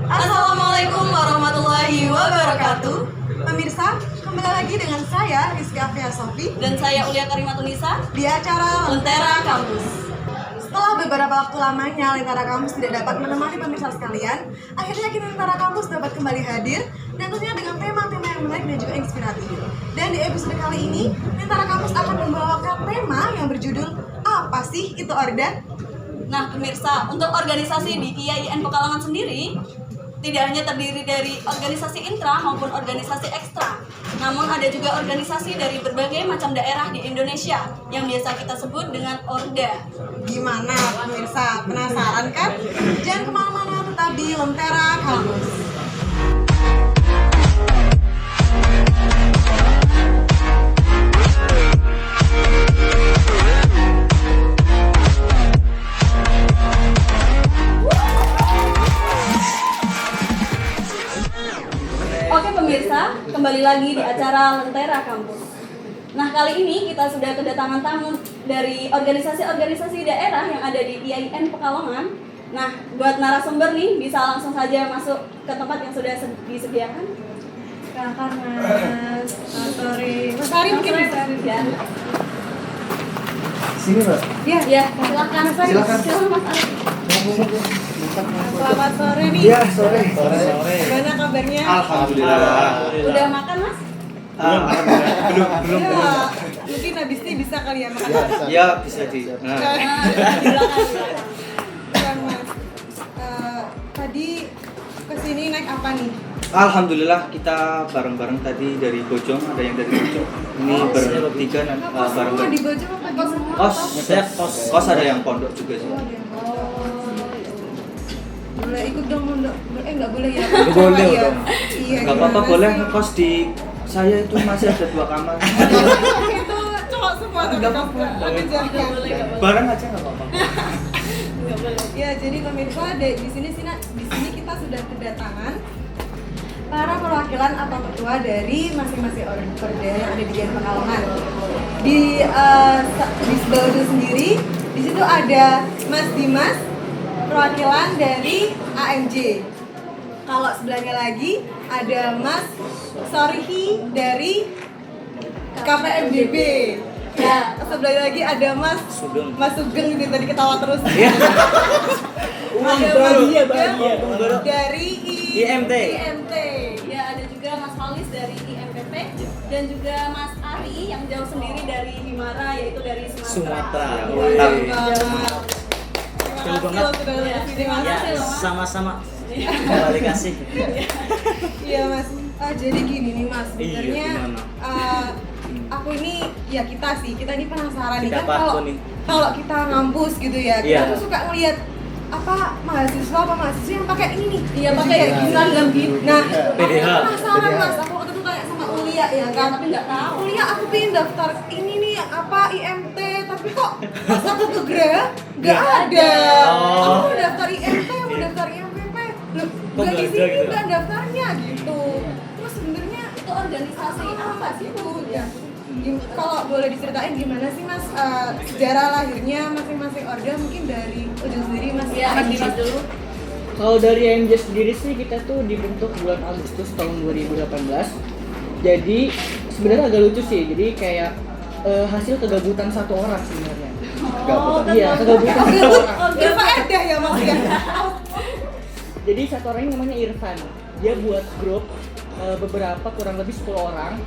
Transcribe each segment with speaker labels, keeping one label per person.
Speaker 1: Assalamualaikum warahmatullahi wabarakatuh.
Speaker 2: Pemirsa, kembali lagi dengan saya Rizky Afia Sofi
Speaker 1: Dan saya Ulia Karimatunisa
Speaker 2: di acara
Speaker 1: Lentera Kampus.
Speaker 2: Setelah beberapa waktu lamanya Lentera Kampus tidak dapat menemani pemirsa sekalian, akhirnya kini Lentera Kampus dapat kembali hadir dan tentunya dengan tema-tema yang menarik dan juga inspiratif. Dan di episode kali ini, Lentera Kampus akan membawakan tema yang berjudul Apa sih itu Orda?
Speaker 1: Nah pemirsa, untuk organisasi di IAIN Pekalongan sendiri tidak hanya terdiri dari organisasi intra maupun organisasi ekstra, namun ada juga organisasi dari berbagai macam daerah di Indonesia yang biasa kita sebut dengan Orda.
Speaker 2: Gimana pemirsa, penasaran kan? Jangan kemana-mana, tetap di Lentera Kampus.
Speaker 1: Oke pemirsa, kembali lagi di acara Lentera Kampus. Nah kali ini kita sudah kedatangan tamu dari organisasi-organisasi daerah yang ada di IAIN Pekalongan. Nah buat narasumber nih bisa langsung saja masuk ke tempat yang sudah disediakan.
Speaker 2: Silakan Mas. Selamat sore. Mas Ari mungkin bisa.
Speaker 1: Ya,
Speaker 3: Sini Mbak.
Speaker 1: ya silakan.
Speaker 3: Silakan.
Speaker 1: Silakan Mas Ari.
Speaker 2: Selamat sore nih.
Speaker 3: Iya, sore.
Speaker 2: Gimana kabarnya?
Speaker 3: Alhamdulillah.
Speaker 1: Udah makan Mas?
Speaker 3: Belum.
Speaker 2: Ya, mungkin habis ini bisa kali ya makan.
Speaker 3: Ya, bisa di.
Speaker 1: Nah, silakan.
Speaker 2: Bukan, Mas. Tadi kesini naik apa nih?
Speaker 3: Alhamdulillah kita bareng-bareng tadi dari Bojong, ada yang dari Bojong. Ini bertiga
Speaker 2: Semua di
Speaker 3: bareng-bareng.
Speaker 2: Bojong apa di semua?
Speaker 3: Kos ada yang pondok juga sih.
Speaker 2: Boleh ikut dong pondok? Nggak boleh ya?
Speaker 3: Boleh
Speaker 2: ya?
Speaker 3: dong.
Speaker 2: Iya.
Speaker 3: Gak apa-apa,
Speaker 2: gimana
Speaker 3: boleh
Speaker 2: sih?
Speaker 3: ngekos di saya itu masih ada 2 kamar.
Speaker 2: Itu cowok semua tuh.
Speaker 3: Nggak apa-apa.
Speaker 2: Tapi jangan.
Speaker 1: Nggak boleh.
Speaker 3: Bareng aja nggak apa-apa.
Speaker 1: Nggak boleh.
Speaker 2: Ya, jadi pemirsa di sini kita sudah kedatangan para perwakilan atau ketua dari masing-masing Orda yang ada di Dian Pekalongan. Di sebelah itu sendiri, di situ ada Mas Dimas, perwakilan dari AMJ. Kalau sebelahnya lagi ada Mas Sorihi dari KPMDB. Ya, sebelahnya lagi ada Mas Sugeng gitu tadi ketawa terus. Ada Mas Sugeng dari IMT.
Speaker 1: Ya ada juga Mas Halis dari IMPP dan juga Mas Ari yang jauh sendiri dari Himara yaitu dari Sumatera.
Speaker 3: Ya,
Speaker 2: Terima
Speaker 4: Betul
Speaker 2: kasih
Speaker 4: banget.
Speaker 2: loh sudah datang ke sini, Mas.
Speaker 4: Ya,
Speaker 1: Makasih loh, Mas.
Speaker 4: sama-sama. Kembali kasih.
Speaker 2: Iya Mas. Jadi gini nih Mas,
Speaker 3: Iya,
Speaker 2: sebenarnya
Speaker 3: gimana?
Speaker 2: aku ini ya kita ini penasaran nih
Speaker 4: Kita
Speaker 2: kan
Speaker 4: apa nih?
Speaker 2: kalau kita ngampus gitu ya, kita
Speaker 4: Iya.
Speaker 2: tuh suka ngeliat mahasiswa yang pakai ini nih.
Speaker 1: Iya pakai
Speaker 2: kayak gini.
Speaker 1: seragam gitu.
Speaker 2: Nah,
Speaker 4: PDH.
Speaker 2: aku penasaran Mas, aku waktu itu kayak sama Ulia ya kan,
Speaker 1: Tapi nggak tahu.
Speaker 2: Ulia aku pengen daftar ini nih apa IMT, tapi kok pas aku ke Gra nggak ada.
Speaker 4: Oh.
Speaker 2: Aku mau daftar IMT, mau daftar IMPP, loh
Speaker 4: Kok
Speaker 2: nggak di
Speaker 4: nggak ada
Speaker 2: sini
Speaker 4: gitu?
Speaker 2: nggak daftarnya gitu. Terus sebenarnya
Speaker 1: Itu organisasi apa sih Bu?
Speaker 2: ya? Kalau boleh diceritain gimana sih Mas sejarah lahirnya masing-masing Orda, mungkin dari ujung sendiri Mas.
Speaker 1: Ya Mas Dimas dulu.
Speaker 5: Kalau dari AMJ sendiri sih kita tuh dibentuk bulan Agustus tahun 2018. Jadi sebenarnya agak lucu sih. Jadi kayak hasil kegabutan satu orang sebenarnya. Iya, kegabutan satu orang.
Speaker 2: Berfaedah ya Mas ya.
Speaker 5: Jadi satu orang ini namanya Irfan. Dia buat grup beberapa kurang lebih 10 orang.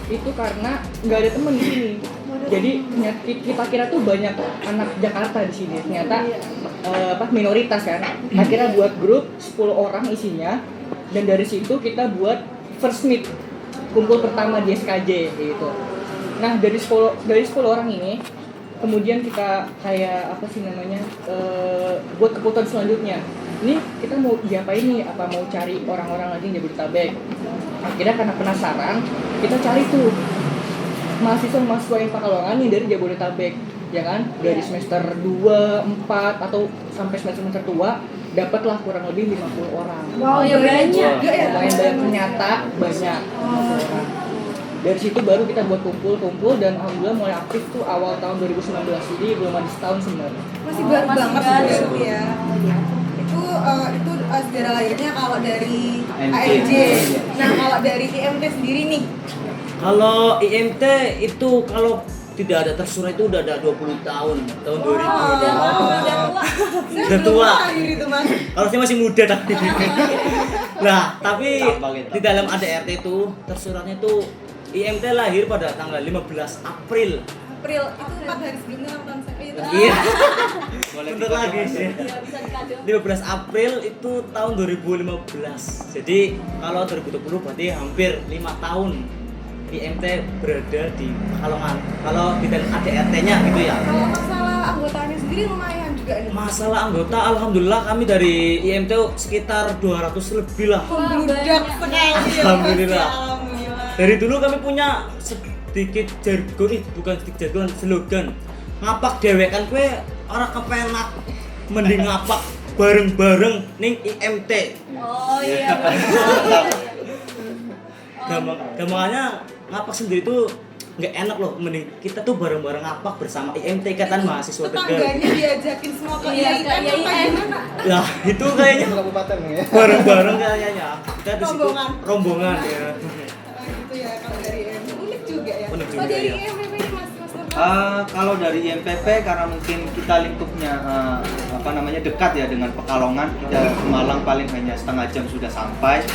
Speaker 5: Itu karena nggak ada temen di sini. Jadi kita kira tuh banyak anak Jakarta di sini. Ternyata minoritas kan. Akhirnya buat grup 10 orang isinya, dan dari situ kita buat first meet, kumpul pertama di SKJ gitu. Nah dari 10 orang ini kemudian kita kayak apa sih namanya buat keputusan selanjutnya. Ini kita mau diapain nih? Apa mau cari orang-orang lagi yang Jabodetabek? Akhirnya karena penasaran, kita cari tuh mahasiswa yang Pekalongan yang dari Jabodetabek, ya kan? Dari semester 2, 4 atau sampai semester tua dapatlah kurang lebih 50 orang.
Speaker 2: Wow,
Speaker 1: ya banyak
Speaker 2: juga ya.
Speaker 5: Lumayan banyak, ternyata banyak 50 orang. Dari situ baru kita buat kumpul dan alhamdulillah mulai aktif tuh awal tahun 2019, jadi belum ada setahun sebenarnya.
Speaker 2: Masih baru
Speaker 1: Masih
Speaker 2: banget
Speaker 1: baru.
Speaker 2: berarti ya. Itu sejarah lahirnya kalau dari
Speaker 3: ANJ.
Speaker 2: ANJ. Nah, kalau dari IMT sendiri nih,
Speaker 4: Kalau IMT itu kalau tidak ada tersurat itu udah ada 20 tahun 2000.
Speaker 1: Udah tua.
Speaker 2: saya
Speaker 4: Udah
Speaker 2: belum
Speaker 4: tua.
Speaker 2: lahir itu Mas.
Speaker 4: Kalau saya masih muda tapi. Nah, tapi
Speaker 3: Gampang itu.
Speaker 4: di dalam ADRT itu tersuratnya itu IMT lahir pada tanggal 15 April.
Speaker 2: April itu 4 hari sebelumnya ulang tahun saya. Itu.
Speaker 4: Iya.
Speaker 3: Boleh
Speaker 4: Bentar
Speaker 3: dikode,
Speaker 4: lagi
Speaker 3: Mas.
Speaker 4: sih.
Speaker 1: Iya, bisa dikado.
Speaker 4: 15 April itu tahun 2015. Jadi kalau 2020 berarti hampir 5 tahun IMT berada di Pekalongan. Kalau di dalam ADRT-nya gitu ya.
Speaker 2: Kalau masalah anggotanya sendiri lumayan juga nih.
Speaker 4: Masalah anggota, alhamdulillah kami dari IMT sekitar 200 lebih lah.
Speaker 2: Membludak sekali ya, Mas.
Speaker 4: Alhamdulillah.
Speaker 2: Alhamdulillah.
Speaker 4: Dari dulu kami punya sedikit jargon, bukan sedikit jargon, slogan. Ngapak dewekan kue ora kepenak, mending ngapak bareng-bareng ning IMT.
Speaker 1: Oh iya.
Speaker 4: Gampangannya ngapak sendiri tuh nggak enak loh, mending kita tuh bareng-bareng ngapak bersama IMT ikatan mahasiswa Tegal.
Speaker 2: Tetangganya diajakin semua ke
Speaker 1: Iya,
Speaker 2: IAIN
Speaker 1: ke
Speaker 2: apa
Speaker 1: IAIN.
Speaker 2: gimana?
Speaker 4: Nah, itu kayaknya
Speaker 6: kabupaten ya.
Speaker 4: bareng-bareng kayaknya. Kita di situ
Speaker 2: Rombongan.
Speaker 4: rombongan ya.
Speaker 2: Gitu ya kalau dari IMP. Unik juga ya.
Speaker 4: Unik juga,
Speaker 2: Oh, dari
Speaker 4: ya.
Speaker 2: IMP ini Mas Nurman.
Speaker 3: Kalau dari IMPP karena mungkin kita lingkupnya dekat ya dengan Pekalongan, kita ke Malang paling hanya setengah jam sudah sampai.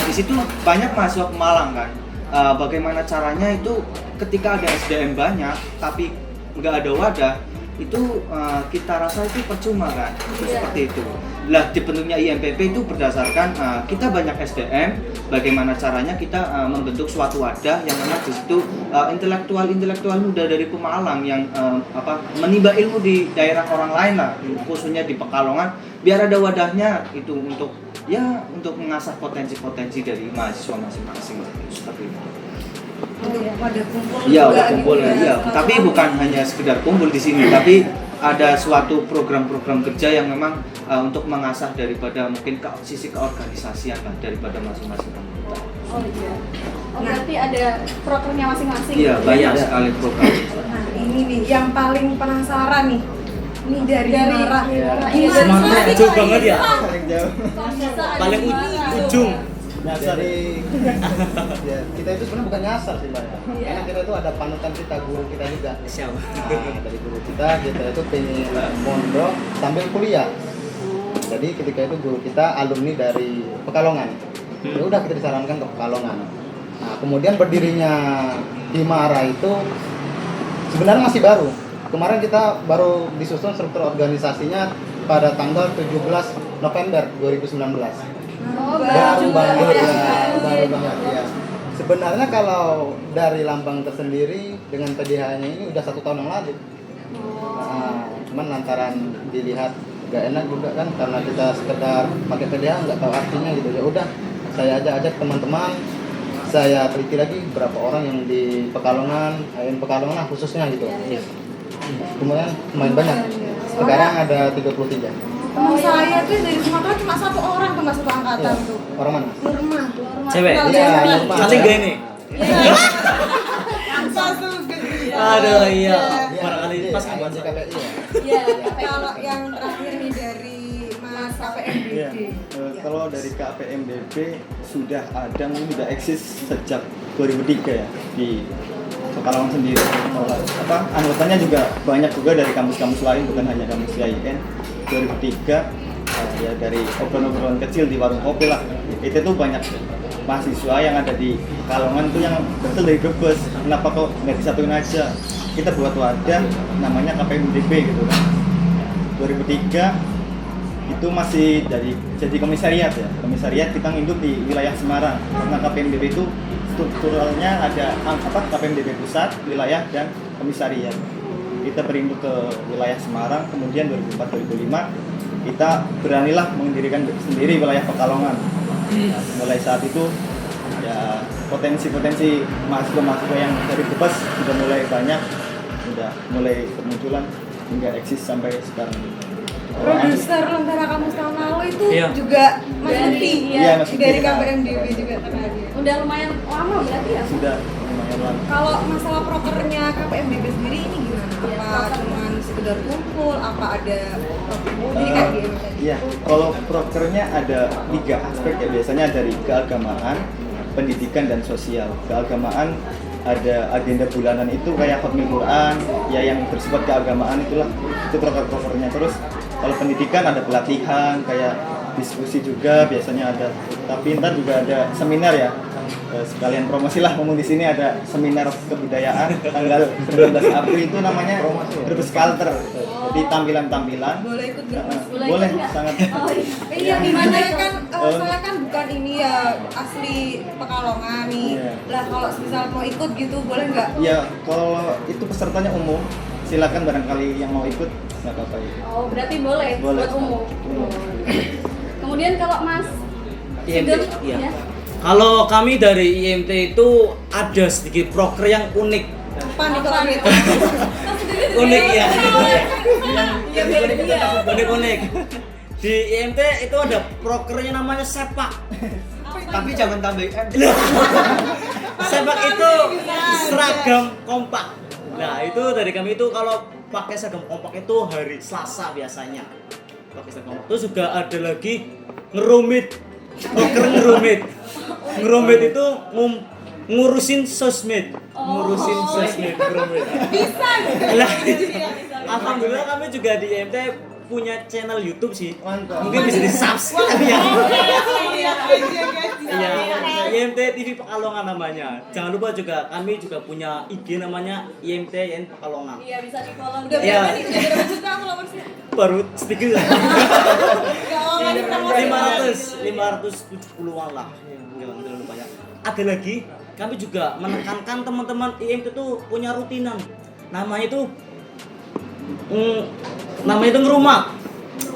Speaker 3: Di situ banyak mahasiswa Malang kan. Bagaimana caranya itu ketika ada SDM banyak tapi nggak ada wadah itu kita rasa itu percuma kan, seperti itu. Lah dibentuknya IMPP itu berdasarkan kita banyak SDM, bagaimana caranya kita membentuk suatu wadah yang memang di situ intelektual muda dari Pemalang yang menimba ilmu di daerah orang lain lah, khususnya di Pekalongan, biar ada wadahnya itu untuk mengasah potensi-potensi dari mahasiswa masing-masing seperti itu.
Speaker 2: Untuk wadah kumpul
Speaker 3: Iya,
Speaker 2: juga
Speaker 3: udah kumpul
Speaker 2: gitu
Speaker 3: ya. Tapi bukan hanya sekedar kumpul di sini, tapi ada suatu program-program kerja yang memang untuk mengasah daripada mungkin sisi keorganisasian lah daripada masing-masing anggota.
Speaker 1: Oh iya. Oh berarti ada programnya masing-masing.
Speaker 3: Iya, banyak
Speaker 4: Iya.
Speaker 3: sekali program.
Speaker 2: Nah, ini nih yang paling penasaran nih. Ini dari Mara.
Speaker 1: Iya,
Speaker 4: Semangatnya
Speaker 1: dari
Speaker 4: jauh banget ya.
Speaker 6: Paling jauh.
Speaker 4: Paling ujung.
Speaker 6: Nyasar ya, kita itu sebenarnya bukan nyasar sih Mbak ya. Karena kita itu ada panutan kita, guru kita juga.
Speaker 4: Siapa?
Speaker 6: Nah, dari guru kita itu pengen mondok sambil kuliah. Jadi ketika itu guru kita alumni dari Pekalongan. Ya udah kita disarankan ke Pekalongan. Nah, kemudian berdirinya Himara itu sebenarnya masih baru. Kemarin kita baru disusun struktur organisasinya pada tanggal 17 November 2019.
Speaker 1: Oh,
Speaker 6: Baru banget
Speaker 1: juga
Speaker 6: ya, baru banget ya. Sebenarnya kalau dari lambang tersendiri dengan PDH-nya ini udah 1 tahun yang lalu. Nah, cuman lantaran dilihat gak enak juga kan karena kita sekedar pakai PDH nggak tahu artinya gitu. Ya udah, saya ajak teman-teman, saya teliti lagi berapa orang yang di Pekalongan, Pekalongan lah khususnya gitu. Kemudian lumayan banyak. Sekarang ada 33.
Speaker 2: Teman saya tuh dari Sumatera cuma 1 orang tuh masuk angkatan tuh.
Speaker 6: Orang mana?
Speaker 2: Nurma.
Speaker 4: Cewek.
Speaker 2: Kalau
Speaker 6: Iya,
Speaker 2: cewek.
Speaker 6: Nurma.
Speaker 4: Cantik gak ini?
Speaker 2: Satu gede.
Speaker 4: Aduh iya.
Speaker 6: Iya,
Speaker 4: Barangkali
Speaker 6: iya,
Speaker 4: pas
Speaker 6: INJ
Speaker 4: kebaca.
Speaker 6: KPI ya.
Speaker 1: Iya.
Speaker 2: Kalau yang terakhir nih dari Mas KPMDB.
Speaker 7: Iya, kalau dari KPMDB sudah ada, mungkin sudah eksis sejak 2003 ya di Pekalongan sendiri. Anggotanya juga banyak juga dari kampus-kampus lain, bukan hanya kampus IAIN. 2003 ya dari obrolan-obrolan kecil di warung kopi lah. Itu tuh banyak mahasiswa yang ada di Pekalongan tuh yang betul dari Brebes. Kenapa kok nggak disatuin aja? Kita buat wadah namanya KPMDB gitu kan. 2003 itu masih jadi komisariat ya. Komisariat kita nginduk di wilayah Semarang. Karena KPMDB itu strukturalnya ada KPMDB pusat, wilayah dan komisariat. Kita berinduk ke wilayah Semarang, kemudian 2004-2005 kita beranilah mendirikan sendiri wilayah Pekalongan. Nah, mulai saat itu ya potensi-potensi mahasiswa yang dari Brebes sudah mulai banyak, sudah mulai bermunculan hingga eksis sampai sekarang.
Speaker 2: Produser Lentera Kamus tahun lalu itu
Speaker 4: Iya.
Speaker 2: juga Mas
Speaker 1: Dari-
Speaker 2: Lutfi.
Speaker 7: Iya, Mas Lutfi.
Speaker 2: Dari KPMDB juga terhadir.
Speaker 1: Udah lumayan lama berarti ya?
Speaker 7: Sudah lumayan lama.
Speaker 2: Kalau masalah prokernya KPMDB sendiri ini gimana?
Speaker 1: Iya,
Speaker 2: Apa
Speaker 1: proker.
Speaker 2: cuman sekedar kumpul, apa ada jadi kayak gitu.
Speaker 7: Iya, kalau prokernya ada 3 aspek ya, biasanya dari keagamaan, pendidikan dan sosial. Keagamaan ada agenda bulanan itu kayak Khatmil Quran, ya yang bersifat keagamaan itulah itu proker-prokernya. Terus kalau pendidikan ada pelatihan kayak diskusi juga biasanya ada. Tapi ntar juga ada seminar ya. Sekalian promosi lah, ngomong di sini ada seminar kebudayaan tanggal 19 April itu namanya Brebes Culture. Jadi tampilan-tampilan.
Speaker 2: Boleh ikut nggak, Mas?
Speaker 7: Boleh,
Speaker 1: ikut nggak?
Speaker 7: sangat.
Speaker 1: Oh iya.
Speaker 2: Iya, gimana ya kan? Saya kan bukan ini ya asli Pekalongan nih.
Speaker 7: Iya.
Speaker 2: Lah kalau misal mau ikut gitu boleh nggak?
Speaker 7: Ya kalau itu pesertanya umum, silakan barangkali yang mau ikut nggak apa-apa ya.
Speaker 1: Oh, berarti boleh,
Speaker 7: Boleh.
Speaker 1: buat umum. Kemudian kalau Mas
Speaker 4: IMT,
Speaker 1: Sugeng,
Speaker 4: iya.
Speaker 1: ya.
Speaker 4: Kalau kami dari IMT itu ada sedikit proker yang unik.
Speaker 2: Panik kalau gitu.
Speaker 4: Unik ya.
Speaker 1: Iya, beda dia.
Speaker 4: Unik-unik. Di IMT itu ada prokernya namanya sepak.
Speaker 3: Tapi jangan tambahin
Speaker 4: Sepak itu seragam kompak. Nah, itu dari kami itu kalau pakai seragam kompak itu hari Selasa biasanya. Pakai seragam kompak. Terus juga ada lagi ngerumit. Proker ngerumit. Ngerumit itu ngurusin sosmed. Ngurusin sosmed ngerumit.
Speaker 1: Bisa.
Speaker 4: Lah, alhamdulillah kami juga di IMT punya channel YouTube sih.
Speaker 7: Mantap.
Speaker 4: Mungkin bisa di-subscribe ya. Iya, IMT TV Pekalongan namanya. Jangan lupa juga kami juga punya IG namanya IMT Pekalongan.
Speaker 1: Iya, bisa di-follow.
Speaker 2: Udah
Speaker 4: Iya.
Speaker 2: berapa nih? Udah berapa juta followersnya?
Speaker 4: Baru sedikit lah.
Speaker 2: Nggak mau ngasih promosi.
Speaker 4: 570-an lah. Jangan terlalu banyak. Ada lagi, kami juga menekankan teman-teman IMT itu punya rutinan. Namanya itu ngerumat.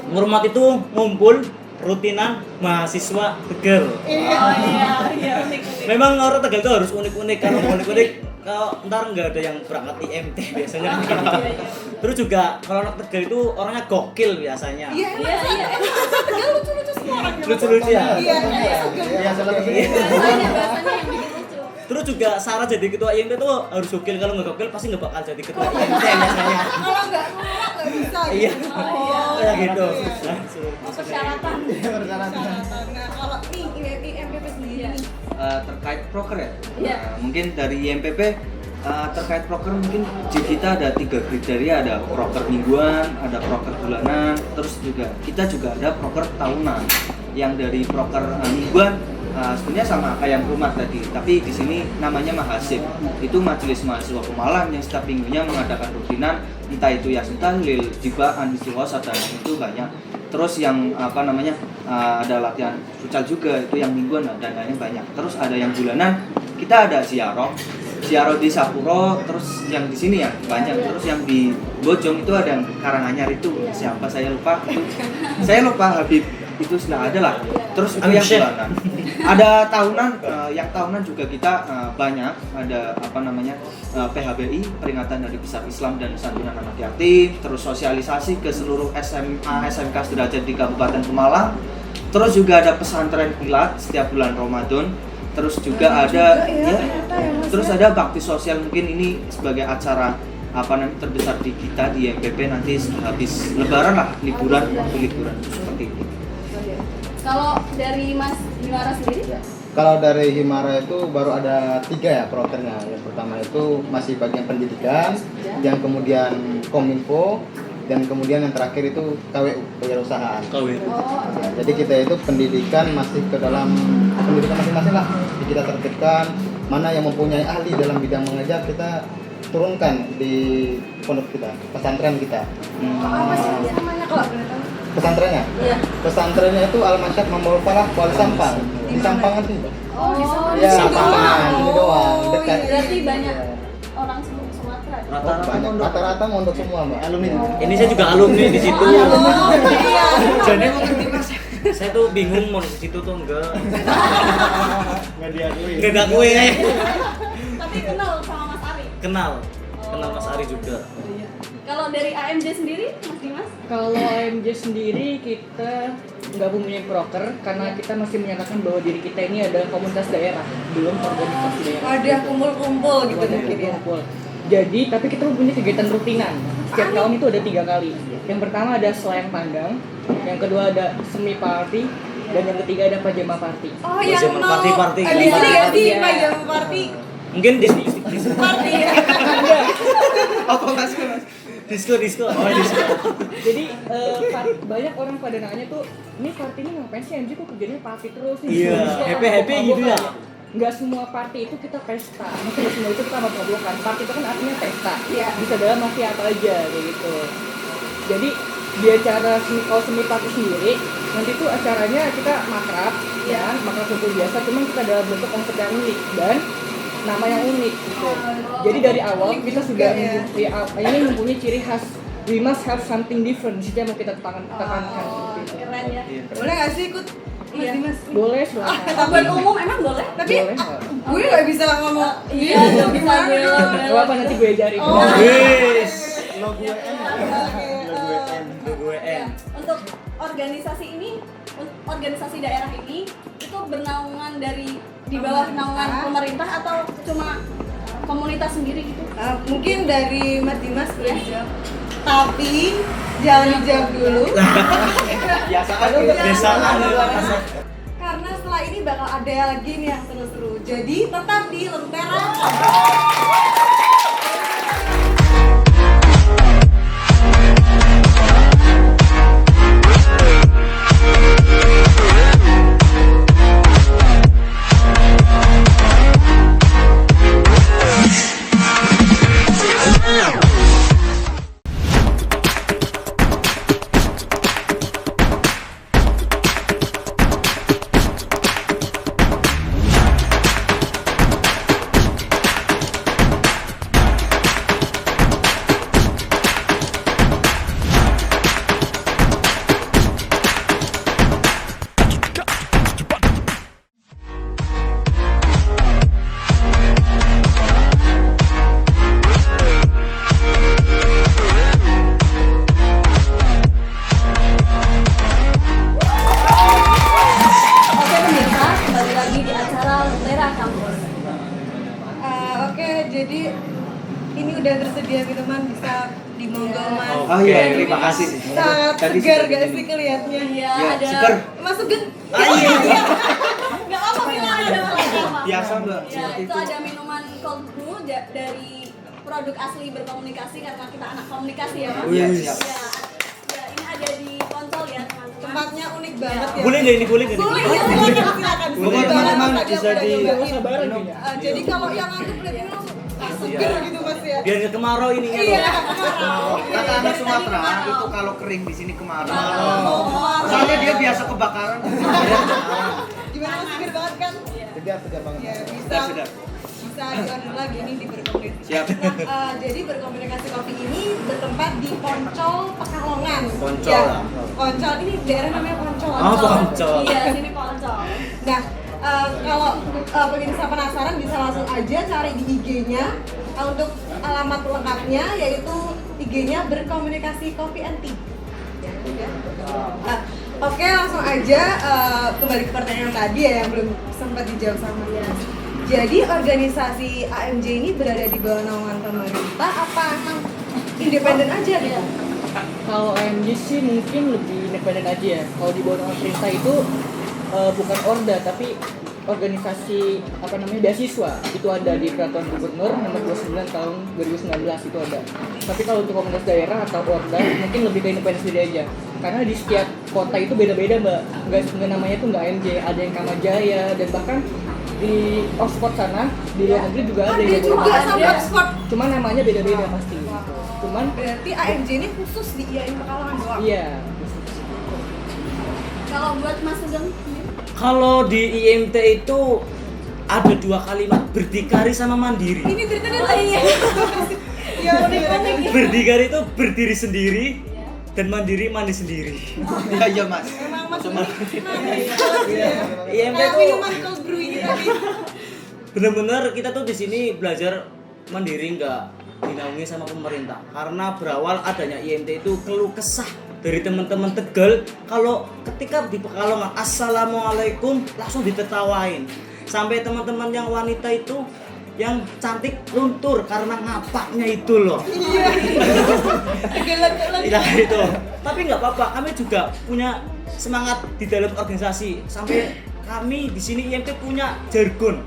Speaker 4: Ngerumat itu ngumpul rutinan mahasiswa Tegal.
Speaker 1: Oh iya, unik.
Speaker 4: Memang orang Tegal itu harus unik-unik. Kalau mau unik-unik, kalau ntar nggak ada yang berangkat IMT biasanya. Terus juga kalau anak Tegal itu orangnya gokil biasanya.
Speaker 2: Iya, Tegal lucu-lucu semua orangnya.
Speaker 4: Lucu-lucu ya.
Speaker 2: Iya,
Speaker 6: Iya, salah satu.
Speaker 1: Bahasanya yang bikin lucu.
Speaker 4: Terus juga syarat jadi ketua IMT itu harus gokil. Kalau nggak gokil pasti nggak bakal jadi ketua IMT biasanya.
Speaker 2: Kalau nggak bisa.
Speaker 4: Iya. Kayak gitu.
Speaker 1: Persyaratan.
Speaker 2: Persyaratan. Nah, kalau nih IMPP sendiri nih.
Speaker 3: terkait proker ya.
Speaker 1: Iya.
Speaker 3: Mungkin dari IMPP terkait proker mungkin di kita ada 3 kriteria, ada proker mingguan, ada proker bulanan, terus juga kita juga ada proker tahunan. Yang dari proker mingguan sebenarnya sama kayak yang rumah tadi, tapi di sini namanya Mahasib. Itu Majelis Mahasiswa Pemalang yang setiap minggunya mengadakan rutinan, entah itu yasin tahlil, jibaan, istighosah dan itu banyak. Terus yang ada latihan futsal juga, itu yang mingguan dan lainnya banyak. Terus ada yang bulanan, kita ada ziarah di Sapuro, terus yang di sini ya banyak. Terus yang di Bojong itu ada yang Karanganyar itu siapa saya lupa. Saya lupa Habib itu sudah ada lah. Terus itu yang bulanan. Ada tahunan, yang tahunan juga kita banyak. Ada PHBI, peringatan dari Besar Islam dan Santunan Anak Yatim. Terus sosialisasi ke seluruh SMA, SMK sederajat di Kabupaten Pemalang. Terus juga ada pesantren kilat setiap bulan Ramadan. Terus juga ada terus ada bakti sosial, mungkin ini sebagai acara terbesar di kita di MPP nanti habis lebaran lah, waktu liburan seperti itu.
Speaker 1: Kalau dari Mas Himara sendiri?
Speaker 6: Kalau dari Himara itu baru ada 3 ya prokernya. Yang pertama itu masih bagian pendidikan, yang kemudian Kominfo, dan kemudian yang terakhir itu KWU, kewirausahaan. Nah, jadi kita itu pendidikan masih ke dalam pendidikan masing-masing lah. Jadi kita tertibkan mana yang mempunyai ahli dalam bidang mengajar, kita turunkan di pondok kita, pesantren kita.
Speaker 2: Apa sih namanya kalau boleh tahu?
Speaker 6: Pesantrennya?
Speaker 1: Iya.
Speaker 6: Pesantrennya itu Al-Masyad Mamul Falah Kuala Sampang. Di Sampangan sih.
Speaker 1: Oh,
Speaker 6: Ya,
Speaker 1: di
Speaker 6: Sampangan, ini doang, dekat.
Speaker 1: Berarti banyak orang Sumatera.
Speaker 6: Banyak, rata-rata mondok semua, Mbak.
Speaker 7: Alumni.
Speaker 4: Ini saya juga alumni di situ.
Speaker 2: Iya.
Speaker 4: Jadi saya tuh bingung mau di situ tuh enggak diakui.
Speaker 1: Tapi kenal sama Mas Ari.
Speaker 4: Kenal Mas Ari juga.
Speaker 1: Kalau dari AMJ sendiri, Mas Dimas?
Speaker 5: Kalau AMJ sendiri kita nggak mempunyai proker karena kita masih menyatakan bahwa diri kita ini adalah komunitas daerah, belum organisasi daerah.
Speaker 2: Ada kumpul-kumpul gitu
Speaker 5: Wadah
Speaker 2: mungkin ya.
Speaker 5: kumpul. Jadi tapi kita punya kegiatan rutinan. Setiap tahun itu ada 3 kali. Yang pertama ada selayang pandang, yang kedua ada semi party, dan yang ketiga ada pajama party.
Speaker 2: Oh, yang
Speaker 4: Pajama
Speaker 2: no.
Speaker 4: party-party,
Speaker 2: Di sini
Speaker 4: gila.
Speaker 2: nggak sih
Speaker 5: Iya.
Speaker 2: pajama party?
Speaker 4: Mungkin disco
Speaker 2: Party ya.
Speaker 3: Apa mas?
Speaker 4: disco. Oh, disco.
Speaker 5: Jadi banyak orang pada nanya tuh, ini party ini ngapain sih anjir kok kerjanya party terus sih?
Speaker 4: Iya,
Speaker 5: Disco,
Speaker 4: happy-happy
Speaker 5: mabok-mabokan.
Speaker 4: gitu ya.
Speaker 5: Nggak semua party itu kita pesta, maksudnya semua itu kita mabok-mabokan. Party itu kan artinya pesta,
Speaker 2: Iya.
Speaker 5: bisa dalam arti apa aja kayak gitu. Jadi di acara kalau semi party sendiri, nanti tuh acaranya kita makrab, ya, makrab kumpul biasa, cuman kita dalam bentuk konsep yang unik dan nama yang unik gitu. Jadi dari awal
Speaker 2: Unik
Speaker 5: kita
Speaker 2: juga,
Speaker 5: sudah
Speaker 2: ya.
Speaker 5: ini mempunyai ciri khas. We must have something different. Itu yang mau kita tekankan seperti itu.
Speaker 1: Keren ya.
Speaker 2: Boleh nggak sih ikut Mas
Speaker 1: Iya.
Speaker 2: Dimas?
Speaker 5: Boleh silakan.
Speaker 1: Buat umum emang boleh?
Speaker 2: Tapi
Speaker 5: Boleh nggak?
Speaker 2: gue nggak bisa ngomong.
Speaker 1: Iya, nggak bisa belok.
Speaker 5: Gak apa nanti gue ajarin.
Speaker 2: Oh.
Speaker 4: Wis.
Speaker 7: Logo WN ya? Logo WN.
Speaker 4: Logo
Speaker 1: Ya,
Speaker 4: WN.
Speaker 1: untuk organisasi daerah ini itu bernaungan dari di bawah naungan pemerintah atau cuma komunitas sendiri gitu?
Speaker 2: Mungkin dari Mas Dimas boleh dijawab. Tapi jangan dijawab dulu.
Speaker 3: Biasa
Speaker 4: Biasa
Speaker 2: Karena setelah ini bakal ada lagi nih yang seru-seru. Jadi tetap di Lentera.
Speaker 1: Oke pemirsa, kembali lagi di acara Lentera Kampus.
Speaker 2: Oke, jadi ini udah tersedia minuman bisa dimonggo Mas.
Speaker 3: Oh iya, terima kasih.
Speaker 2: Sangat
Speaker 3: Tadi
Speaker 2: segar
Speaker 3: sudah
Speaker 2: gak
Speaker 3: ini.
Speaker 2: sih kelihatnya?
Speaker 1: Iya,
Speaker 3: Ya,
Speaker 1: ada.
Speaker 3: seger.
Speaker 2: Masuk gen.
Speaker 3: Iya.
Speaker 1: Nggak apa bilang ada apa.
Speaker 3: Biasa mbak,
Speaker 1: Ya,
Speaker 3: seperti
Speaker 1: itu
Speaker 3: itu.
Speaker 1: ada minuman cold brew dari produk asli berkomunikasi karena kita anak komunikasi ya Mas.
Speaker 3: Iya,
Speaker 1: Ya,
Speaker 3: siap.
Speaker 1: ya, ini ada di Poncol ya teman-teman.
Speaker 2: Tempatnya unik banget ya.
Speaker 4: Boleh nggak ini boleh nggak?
Speaker 2: Boleh ya, silakan.
Speaker 3: Boleh,
Speaker 2: Silakan.
Speaker 3: teman-teman,
Speaker 2: Tadi
Speaker 3: bisa
Speaker 2: aku udah
Speaker 3: di-
Speaker 2: nyobain.
Speaker 5: Sabaran kayaknya.
Speaker 2: Jadi kalau yang ngantuk lihat ini langsung seger gitu Mas ya.
Speaker 4: Biar nggak kemarau ininya
Speaker 2: Iya,
Speaker 4: loh.
Speaker 2: kemarau.
Speaker 3: Kata anak Sumatera
Speaker 1: kemarau.
Speaker 3: itu kalau kering di sini kemarau.
Speaker 2: Kemarau.
Speaker 3: Soalnya dia biasa kebakaran.
Speaker 2: Gimana Mas, seger banget kan?
Speaker 6: Segar banget.
Speaker 2: Ya,
Speaker 3: Sudah.
Speaker 2: bisa di-order lagi nih di berkomunikasi.
Speaker 3: Siap.
Speaker 2: Jadi berkomunikasi kopi ini bertempat di Poncol, Pekalongan.
Speaker 4: Poncol,
Speaker 2: Ya,
Speaker 4: ya.
Speaker 2: Poncol ini daerah namanya Poncol.
Speaker 4: Oh, Poncol.
Speaker 1: Iya, sini Poncol.
Speaker 2: Nah, kalau pemirsa penasaran bisa langsung aja cari di IG-nya untuk alamat lengkapnya yaitu IG-nya berkomunikasi Coffee and Tea. Ya. Oke, langsung aja kembali ke pertanyaan tadi ya yang belum sempat dijawab sama dia. Jadi organisasi AMJ ini berada di bawah naungan pemerintah apa emang independen aja gitu?
Speaker 5: Kalau AMG sih mungkin lebih independen aja ya. Kalau di bawah naungan perintah itu bukan Orda tapi organisasi apa namanya beasiswa. Itu ada di Peraturan Gubernur nomor 29 tahun 2019 itu ada. Tapi kalau untuk komunitas daerah atau Orda mungkin lebih ke independen sendiri aja. Karena di setiap kota itu beda-beda mbak. Nggak namanya tuh nggak AMJ. Ada yang Kamajaya dan bahkan di Oxford sana di luar negeri juga ada
Speaker 2: Ada
Speaker 5: yang
Speaker 2: juga
Speaker 5: beberapa.
Speaker 2: sama Oxford.
Speaker 5: Cuma namanya beda-beda pasti. Cuman
Speaker 2: Berarti AMJ ini khusus di IAIN Pekalongan doang?
Speaker 5: iya.
Speaker 1: Kalau buat Mas Sugeng,
Speaker 4: Kalau di IMT itu ada 2 kalimat, berdikari sama mandiri.
Speaker 2: Ini ceritanya lagi ya. Ya unik-unik.
Speaker 4: Berdikari itu berdiri sendiri dan mandiri mandi sendiri.
Speaker 3: Iya iya mas.
Speaker 2: Emang Mas
Speaker 3: Cuma-
Speaker 2: unik.
Speaker 4: IMT
Speaker 2: Kayak
Speaker 4: itu
Speaker 2: minuman cold brew ini tadi.
Speaker 4: bener-bener kita tuh di sini belajar mandiri, nggak dinaungi sama pemerintah. Karena berawal adanya IMT itu keluh kesah dari teman-teman Tegal kalau ketika di Pekalongan assalamualaikum langsung ditetawain. Sampai teman-teman yang wanita itu yang cantik luntur karena ngapaknya itu loh. Iya itu. Tapi nggak apa-apa, kami juga punya semangat di dalam organisasi. Sampai kami di sini IMT punya jargon.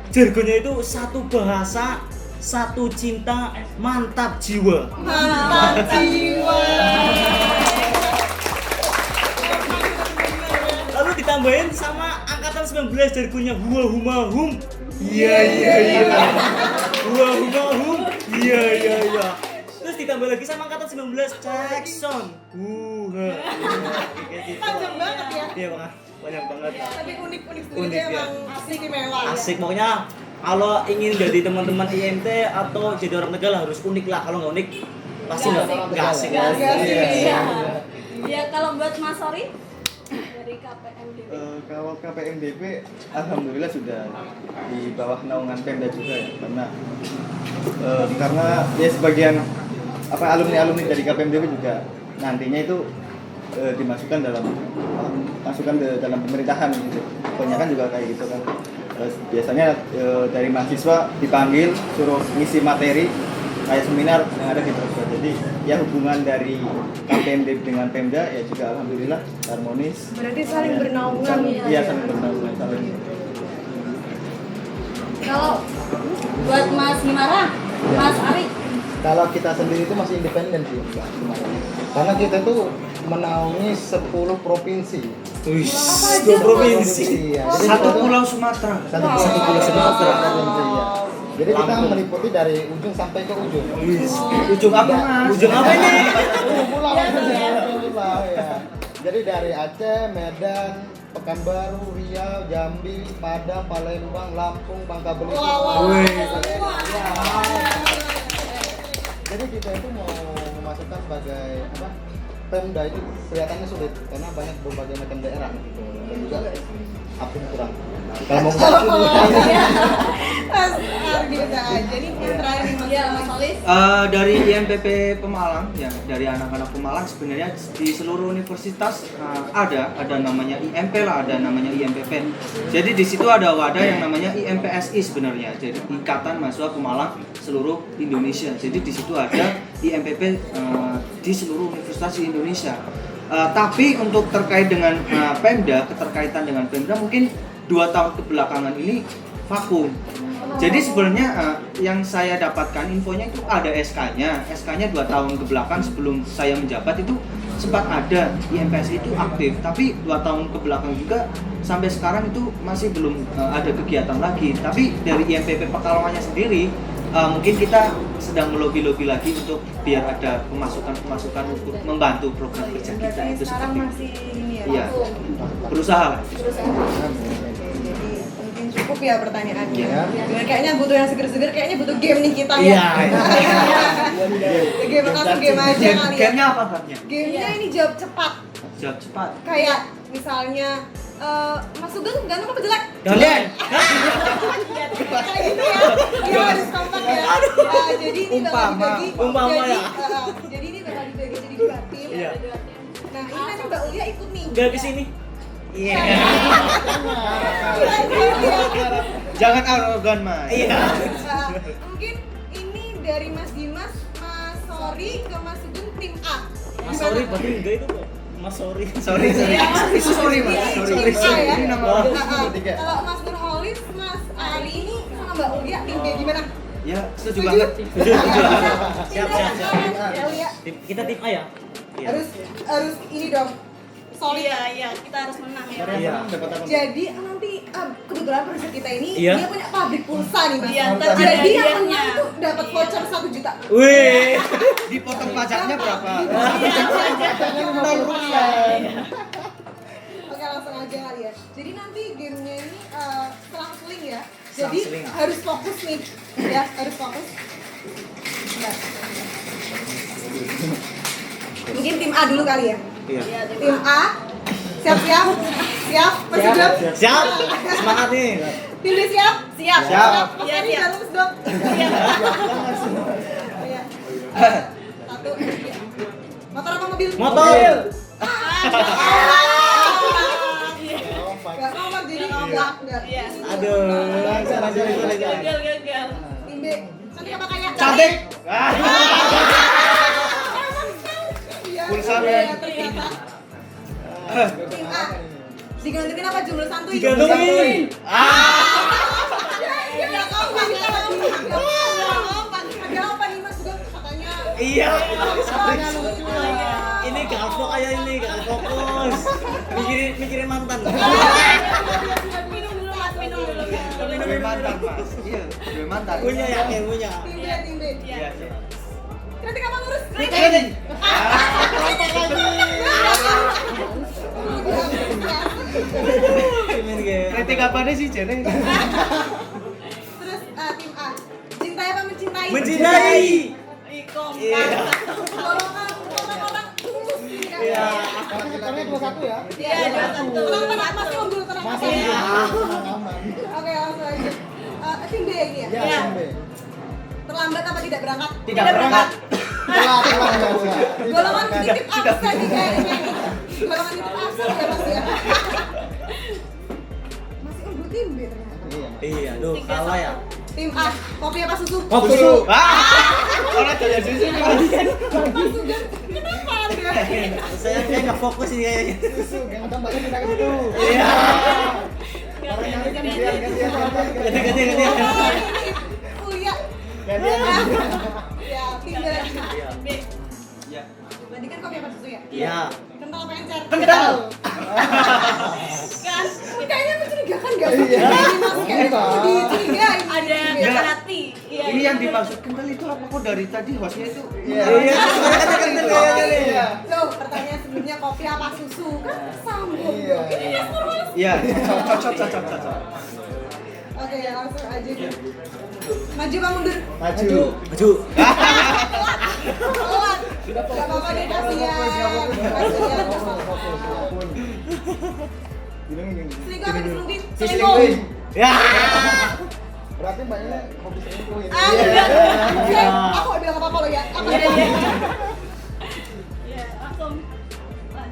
Speaker 4: Jargonnya itu satu bahasa, satu cinta, mantap jiwa.
Speaker 2: Mantap jiwa.
Speaker 4: Lalu ditambahin sama angkatan 19 jargonnya huwa huma hum. Iya. Huwa huma hum. Iya. Terus ditambah lagi sama angkatan 19 Jackson. Kayak gitu.
Speaker 2: Panjang banget ya.
Speaker 4: Iya banget. Banyak banget.
Speaker 2: Tapi unik-unik
Speaker 4: Unik,
Speaker 2: sendiri
Speaker 4: ya.
Speaker 2: emang istimewa.
Speaker 4: Asik pokoknya. Kalau ingin jadi teman-teman IMT atau jadi orang Tegal harus unik lah. Kalau nggak unik pasti nggak asik.
Speaker 2: Nggak asik.
Speaker 1: Iya. Ya kalau buat Mas Sori dari KPMDB.
Speaker 7: Kalau KPMDB alhamdulillah sudah di bawah naungan Pemda juga ya, karena ya sebagian alumni dari KPMDB juga nantinya itu dimasukkan dalam dalam pemerintahan gitu. Kebanyakan juga kayak gitu kan. Biasanya dari mahasiswa dipanggil suruh ngisi materi kayak seminar yang ada di Projo. Jadi ya hubungan dari KPMD dengan Pemda ya juga alhamdulillah harmonis.
Speaker 2: Berarti saling bernaungan.
Speaker 7: Iya, saling bernaungan.
Speaker 1: Kalau buat Mas Gimara, Mas Ari.
Speaker 6: Kalau kita sendiri itu masih independen sih, karena kita tuh menaungi 10 provinsi.
Speaker 4: Wih, 2 provinsi.
Speaker 6: Iya. Jadi
Speaker 3: Satu
Speaker 6: kita tuh-
Speaker 3: pulau Sumatera.
Speaker 6: Satu pulau Sumatera. Iya. Jadi kita meliputi dari ujung sampai ke ujung.
Speaker 3: Ujung apa Mas?
Speaker 4: Ujung apa ini?
Speaker 6: Pulau ya. Jadi dari Aceh, Medan, Pekanbaru, Riau, Jambi, Padang, Palembang, Lampung, Bangka Belitung. Jadi kita itu mau memasukkan sebagai Pemda itu kelihatannya sulit karena banyak berbagai macam daerah gitu dan juga apun kurang. Kalau mau
Speaker 2: Mas Ardi udah aja nih yang terakhir nih Mas.
Speaker 1: Iya, Mas Solis.
Speaker 3: Dari IMPP Pemalang ya, dari anak-anak Pemalang sebenarnya di seluruh universitas ada namanya IMP lah, ada namanya IMPP. Jadi di situ ada wadah yang namanya IMPSI sebenarnya. Jadi Ikatan Mahasiswa Pemalang seluruh Indonesia. Jadi di situ ada IMPP di seluruh universitas di Indonesia. Tapi untuk terkait dengan Pemda, keterkaitan dengan Pemda mungkin 2 tahun kebelakangan ini vakum. Jadi sebenarnya yang saya dapatkan infonya itu ada SK-nya. SK-nya 2 tahun kebelakang sebelum saya menjabat itu sempat ada IMPSI itu aktif. Tapi 2 tahun kebelakang juga sampai sekarang itu masih belum ada kegiatan lagi. Tapi dari IMPP Pekalongannya sendiri mungkin kita sedang melobi-lobi lagi untuk biar ada pemasukan untuk membantu program kerja kita
Speaker 2: Berarti
Speaker 3: itu
Speaker 2: sekarang
Speaker 3: seperti
Speaker 2: masih ini ya.
Speaker 3: iya, berusaha lah.
Speaker 2: Jadi mungkin cukup ya pertanyaannya.
Speaker 6: Iya.
Speaker 2: Biar kayaknya butuh yang seger-seger, kayaknya butuh game nih kita
Speaker 4: Iya.
Speaker 2: Game langsung game aja kali ya.
Speaker 3: Gamenya apa gamenya?
Speaker 2: Gamenya ini jawab cepat.
Speaker 3: Jawab cepat.
Speaker 2: Kayak misalnya Mas Sugeng ganteng apa jelek?
Speaker 4: Kalian.
Speaker 2: Kayak gitu ya. Iya harus kompak ya. Jadi ini bakal dibagi.
Speaker 4: Umpama
Speaker 2: jadi,
Speaker 4: ya.
Speaker 2: jadi ini bakal dibagi jadi 2 tim.
Speaker 4: Iya.
Speaker 2: Nah ini nanti Mbak Ulia ikut nih.
Speaker 4: Enggak ke sini. Iya.
Speaker 3: Jangan arogan Mas.
Speaker 4: Iya.
Speaker 2: Mungkin ini dari Mas Dimas, Mas Sori ke Mas Sugeng tim A.
Speaker 4: Mas sorry, berarti enggak itu kok. Mas sorry.
Speaker 3: Sorry. Itu sorry Mas.
Speaker 2: Tim A ya.
Speaker 3: Ini nama
Speaker 4: Oh.
Speaker 6: Tiga.
Speaker 2: Kalau Mas Nurholis, Mas Ari ini sama Mbak Ulia tim B gimana?
Speaker 3: Ya, setuju banget.
Speaker 4: Siap.
Speaker 2: Ya Ulia
Speaker 4: Kita tim A ya? Iya.
Speaker 2: harus ini dong. Solid.
Speaker 1: Iya, kita harus menang ya.
Speaker 4: Iya.
Speaker 7: Dapat apa?
Speaker 2: Jadi nanti kebetulan produser kita ini
Speaker 4: Iya.
Speaker 2: dia punya pabrik pulsa nih Mas.
Speaker 1: Iya, ntar
Speaker 2: Jadi
Speaker 1: ada
Speaker 2: yang
Speaker 1: hadiahnya.
Speaker 2: menang itu dapat voucher 1 juta.
Speaker 4: Wih.
Speaker 3: Dipotong pajaknya berapa?
Speaker 2: Oke langsung aja kali ya. Jadi nanti gamenya ini selang-seling ya. Jadi
Speaker 4: Selang-seling.
Speaker 2: harus fokus nih, ya harus fokus. Bentar. Mungkin tim A dulu kali ya.
Speaker 4: Iya.
Speaker 2: Tim A, siap-siap, siap, masih belum?
Speaker 4: Siap. Semangat nih.
Speaker 2: Tim B siap?
Speaker 1: Siap.
Speaker 3: Siap.
Speaker 2: Mas
Speaker 1: Iya,
Speaker 2: Ari
Speaker 1: siap.
Speaker 2: jangan lemes dong.
Speaker 1: Siap.
Speaker 2: Iya. 1, 2. Motor apa mobil?
Speaker 4: Motor.
Speaker 2: Gak Nggak kompak jadi nggak.
Speaker 1: Iya.
Speaker 4: Aduh.
Speaker 1: Gagal.
Speaker 2: Tim B. Cantik apa kayak?
Speaker 3: Cantik.
Speaker 2: Iya.
Speaker 3: Pulsa,
Speaker 2: Iya,
Speaker 3: Ben.
Speaker 2: ternyata. Tim A. Digantungin apa jumlah santuy?
Speaker 4: Digantungin.
Speaker 2: Nggak kompak, nggak kompak. Ada apa nih Mas juga katanya?
Speaker 4: Iya.
Speaker 2: Lucu ya.
Speaker 4: Ini gak fokus. Mikirin mantan.
Speaker 1: Minum dulu Mas, minum dulu.
Speaker 3: Dua mantan, Mas. Iya, dua mantan.
Speaker 4: Punya.
Speaker 2: Tim B.
Speaker 3: Iya.
Speaker 2: Kritik apa ngurus?
Speaker 3: Kritik. Kritik apa deh sih, Jene?
Speaker 2: Terus tim A. Cintai apa mencintai?
Speaker 4: Mencintai.
Speaker 1: Ikom.
Speaker 4: Iya.
Speaker 2: Golongan orang tulus ini kan.
Speaker 4: Iya.
Speaker 6: Karena 21 ya.
Speaker 1: Iya, 21.
Speaker 2: Tenang, masih unggul, tenang.
Speaker 6: Masih
Speaker 1: Iya.
Speaker 6: aman.
Speaker 2: Oke, langsung aja. Tim B ini ya?
Speaker 6: Ya, Tim B.
Speaker 2: Terlambat apa tidak berangkat?
Speaker 3: Tidak berangkat.
Speaker 6: Telat biasa.
Speaker 2: Golongan titip absen nih kayaknya ini. Golongan titip absen ya Mas ya. Masih unggul tim B ternyata.
Speaker 6: Iya.
Speaker 4: Iya, aduh, kalah ya.
Speaker 2: Tim A, kopi apa susu?
Speaker 4: Kopi.
Speaker 3: Susu. Orang jadi susu.
Speaker 2: Susu kan? Kenapa Anda?
Speaker 4: Saya kayak nggak fokus nih kayaknya.
Speaker 6: Susu, yang tambahnya tidak ke situ.
Speaker 4: Iya.
Speaker 6: Orang yang kan gantian.
Speaker 4: Ganti.
Speaker 2: Ini kuliah.
Speaker 6: Gantian.
Speaker 2: Ya, tim B.
Speaker 1: B.
Speaker 3: Ya.
Speaker 2: Berarti kan kopi apa susu ya?
Speaker 4: Iya.
Speaker 2: Kental apa encer?
Speaker 3: Kental.
Speaker 1: Kan
Speaker 2: Kayaknya mencurigakan gak sih?
Speaker 6: Iya.
Speaker 2: Ini masih kayak
Speaker 6: Kental.
Speaker 2: dicurigain.
Speaker 1: ada
Speaker 2: Tim B.
Speaker 3: Enggak.
Speaker 1: hati. Iya.
Speaker 3: Ini yang dimaksud kental itu apa kok dari tadi hostnya itu?
Speaker 6: Iya.
Speaker 4: Iya.
Speaker 2: Loh, pertanyaan sebelumnya kopi apa susu? Kan sambung.
Speaker 6: Iya.
Speaker 2: Ini mas normal.
Speaker 3: Iya, cocok.
Speaker 2: Oke, langsung aja deh. Maju apa mundur?
Speaker 6: Maju.
Speaker 4: Maju.
Speaker 2: Telat. Gak apa-apa deh, kasihan. Kasihan. Selingkuh apa diselingkuhin?
Speaker 6: Selingkuhin.
Speaker 4: Ya.
Speaker 6: Berarti mbaknya hobi selingkuh ya.
Speaker 2: Ah, enggak. Aku bilang apa-apa lo ya. Aku
Speaker 1: Iya. Iya, langsung.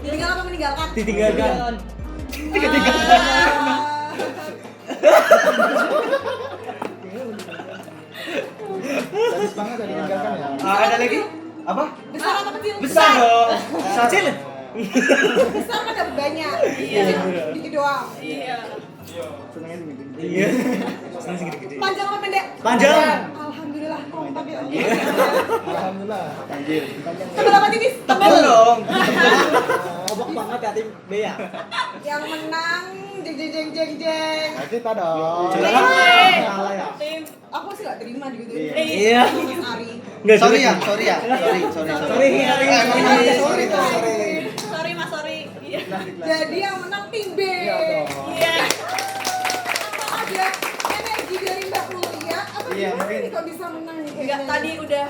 Speaker 2: Ditinggal apa meninggalkan?
Speaker 4: Ditinggalkan.
Speaker 6: Sadis banget ya ditinggalkan ya.
Speaker 3: Ada lagi? Apa?
Speaker 2: Besar apa kecil?
Speaker 3: Besar dong.
Speaker 4: Kecil.
Speaker 2: Besar kan dapat banyak.
Speaker 1: Iya.
Speaker 2: Dikit doang.
Speaker 1: Iya.
Speaker 6: Senengnya gini.
Speaker 4: Iya. Senang segede-gede.
Speaker 2: Panjang apa pendek?
Speaker 4: Panjang.
Speaker 2: Alhamdulillah kompak ya.
Speaker 6: Alhamdulillah. Anjir.
Speaker 2: Tebal apa tipis?
Speaker 3: Tebel dong.
Speaker 4: Ngobok banget ya tim B ya.
Speaker 2: Yang menang jeng.
Speaker 6: Nah, kita dong.
Speaker 4: Kalah ya.
Speaker 1: Tim.
Speaker 2: Aku sih gak terima gitu.
Speaker 4: Iya.
Speaker 2: Ari.
Speaker 4: Enggak
Speaker 3: Sorry ya. Sorry.
Speaker 4: Sorry.
Speaker 1: Sorry Mas, sorry. Iya.
Speaker 2: Jadi yang menang tim B.
Speaker 1: Iya.
Speaker 2: Ada energi dari Mbak Mulia. Apa
Speaker 6: Iya,
Speaker 2: gimana
Speaker 6: mungkin.
Speaker 2: nih kok bisa menang nih?
Speaker 1: Enggak, tadi udah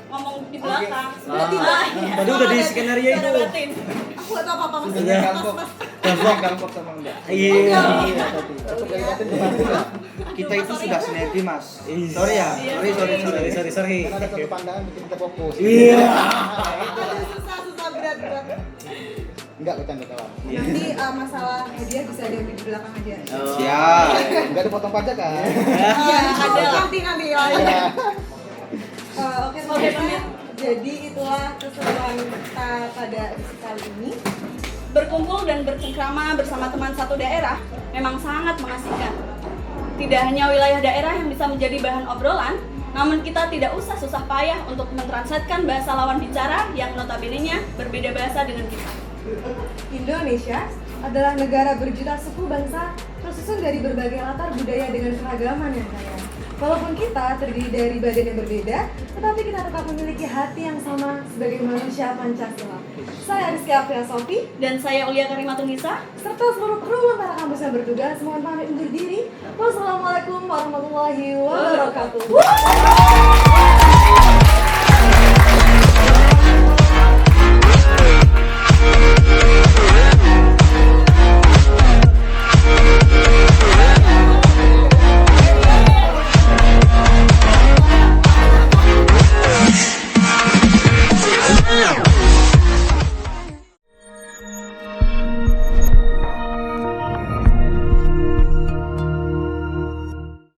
Speaker 1: ngomong di belakang.
Speaker 2: Berarti
Speaker 1: Iya.
Speaker 4: Tadi udah di skenario itu.
Speaker 1: Udah batin.
Speaker 2: aku gak tau apa-apa mas.
Speaker 6: Sudah
Speaker 2: Mas,
Speaker 6: gampang.
Speaker 2: mas.
Speaker 6: Gampang sama mbak.
Speaker 4: Iya.
Speaker 6: Tetap dari batin ke batin lah.
Speaker 3: Kita itu sudah sinergi, Mas.
Speaker 4: Iya.
Speaker 3: Sorry ya.
Speaker 4: Sorry.
Speaker 6: Karena ada satu pandangan bikin kita fokus.
Speaker 4: Iya.
Speaker 2: Aduh, susah berat.
Speaker 6: Enggak bercanda kawan.
Speaker 2: Nanti masalah hadiah bisa diambil di belakang aja.
Speaker 3: Siap.
Speaker 6: Enggak dipotong pajak kan?
Speaker 2: Iya,
Speaker 1: ada lah.
Speaker 2: nanti lah.
Speaker 6: Iya.
Speaker 2: Oke, teman-teman. Jadi itulah keseruan kita pada edisi kali ini.
Speaker 1: Berkumpul dan bercengkrama bersama teman satu daerah memang sangat mengasihkan. Tidak hanya wilayah daerah yang bisa menjadi bahan obrolan, namun kita tidak usah susah payah untuk mentranslatekan bahasa lawan bicara yang notabene-nya berbeda bahasa dengan kita.
Speaker 2: Indonesia adalah negara berjuta suku bangsa tersusun dari berbagai latar budaya dengan keragaman yang kaya. Walaupun kita terdiri dari badan yang berbeda, tetapi kita tetap memiliki hati yang sama sebagai manusia Pancasila. Saya Rizky Apria Sofi
Speaker 1: Dan saya Ulia Karimatunisa.
Speaker 2: serta seluruh kru Lentera Kampus yang bertugas mohon pamit undur diri. Wassalamualaikum warahmatullahi wabarakatuh.